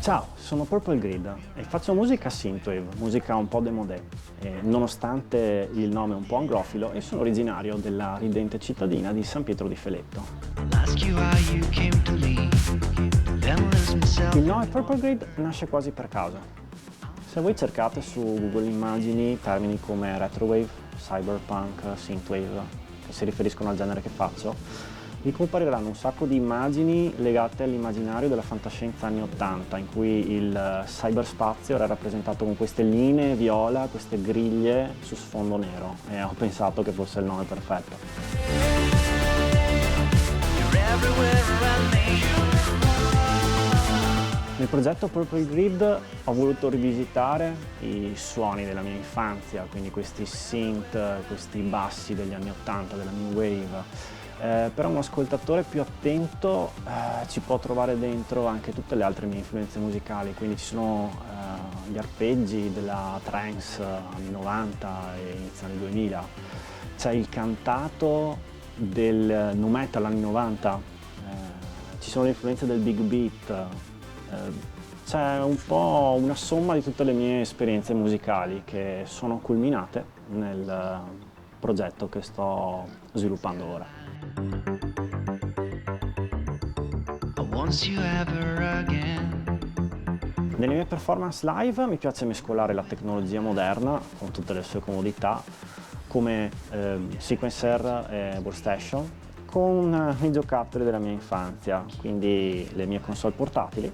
Ciao, sono Purple Grid e faccio musica synthwave, musica un po' démodé. Nonostante il nome un po' anglofilo, io sono originario della ridente cittadina di San Pietro di Feletto. Il nome Purple Grid nasce quasi per caso. Se voi cercate su Google Immagini termini come retrowave, cyberpunk, synthwave, che si riferiscono al genere che faccio, vi compariranno un sacco di immagini legate all'immaginario della fantascienza anni 80, in cui il cyberspazio era rappresentato con queste linee viola, queste griglie su sfondo nero, e ho pensato che fosse il nome perfetto. Nel progetto Purple Grid ho voluto rivisitare i suoni della mia infanzia, quindi questi synth, questi bassi degli anni 80, della new wave. Però un ascoltatore più attento ci può trovare dentro anche tutte le altre mie influenze musicali, quindi ci sono gli arpeggi della trance anni 90 e inizio anni 2000, c'è il cantato del nu metal anni 90, ci sono le influenze del big beat, c'è un po' una somma di tutte le mie esperienze musicali che sono culminate nel progetto che sto sviluppando ora. Nelle mie performance live mi piace mescolare la tecnologia moderna con tutte le sue comodità come sequencer e workstation con i giocattoli della mia infanzia, quindi le mie console portatili,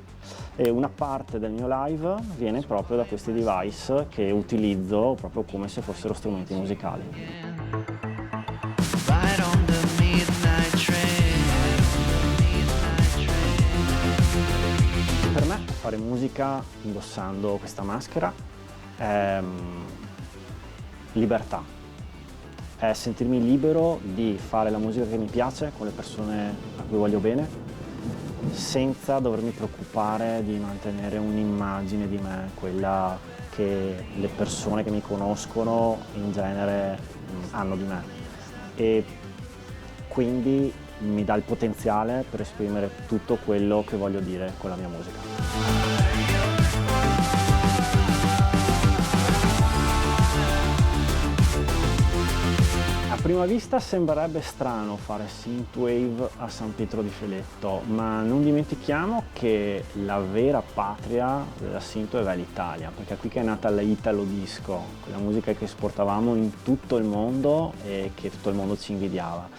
e una parte del mio live viene proprio da questi device che utilizzo proprio come se fossero strumenti musicali. Per me fare musica indossando questa maschera è libertà, è sentirmi libero di fare la musica che mi piace con le persone a cui voglio bene, senza dovermi preoccupare di mantenere un'immagine di me, quella che le persone che mi conoscono in genere hanno di me, e quindi mi dà il potenziale per esprimere tutto quello che voglio dire con la mia musica. A prima vista sembrerebbe strano fare synthwave a San Pietro di Feletto, ma non dimentichiamo che la vera patria della synthwave è l'Italia, perché è qui che è nata la Italo Disco, quella musica che esportavamo in tutto il mondo e che tutto il mondo ci invidiava,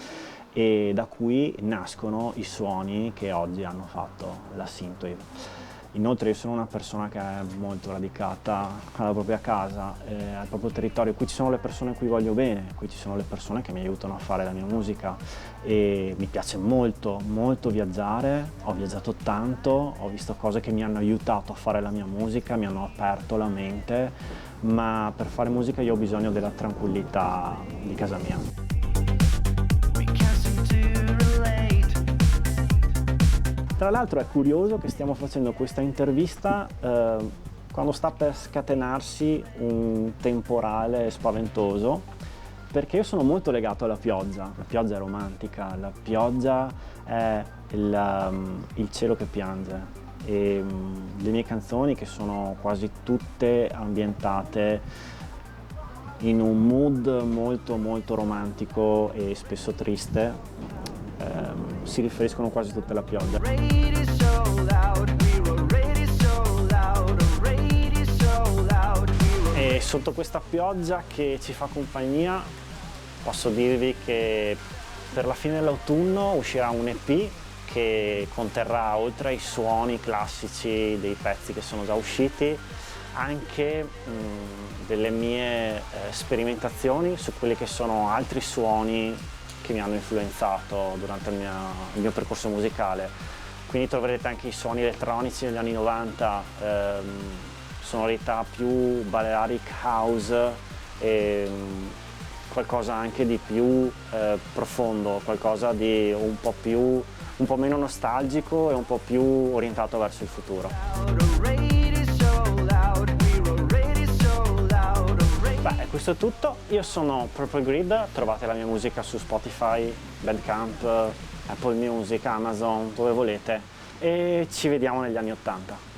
e da cui nascono i suoni che oggi hanno fatto la synthwave. Inoltre io sono una persona che è molto radicata alla propria casa, al proprio territorio. Qui ci sono le persone a cui voglio bene, qui ci sono le persone che mi aiutano a fare la mia musica, e mi piace molto, molto viaggiare. Ho viaggiato tanto, ho visto cose che mi hanno aiutato a fare la mia musica, mi hanno aperto la mente, ma per fare musica io ho bisogno della tranquillità di casa mia. Tra l'altro è curioso che stiamo facendo questa intervista quando sta per scatenarsi un temporale spaventoso, perché io sono molto legato alla pioggia. La pioggia è romantica, la pioggia è il cielo che piange, e le mie canzoni, che sono quasi tutte ambientate in un mood molto molto romantico e spesso triste, si riferiscono quasi tutte alla pioggia. E sotto questa pioggia che ci fa compagnia posso dirvi che per la fine dell'autunno uscirà un EP che conterrà, oltre ai suoni classici dei pezzi che sono già usciti, anche delle mie sperimentazioni su quelli che sono altri suoni che mi hanno influenzato durante il mio percorso musicale. Quindi troverete anche i suoni elettronici degli anni 90, sonorità più Balearic House, e qualcosa anche di più profondo, qualcosa di un po' meno nostalgico e un po' più orientato verso il futuro. Beh, questo è tutto. Io sono Purple Grid, trovate la mia musica su Spotify, Bandcamp, Apple Music, Amazon, dove volete, e ci vediamo negli anni 80.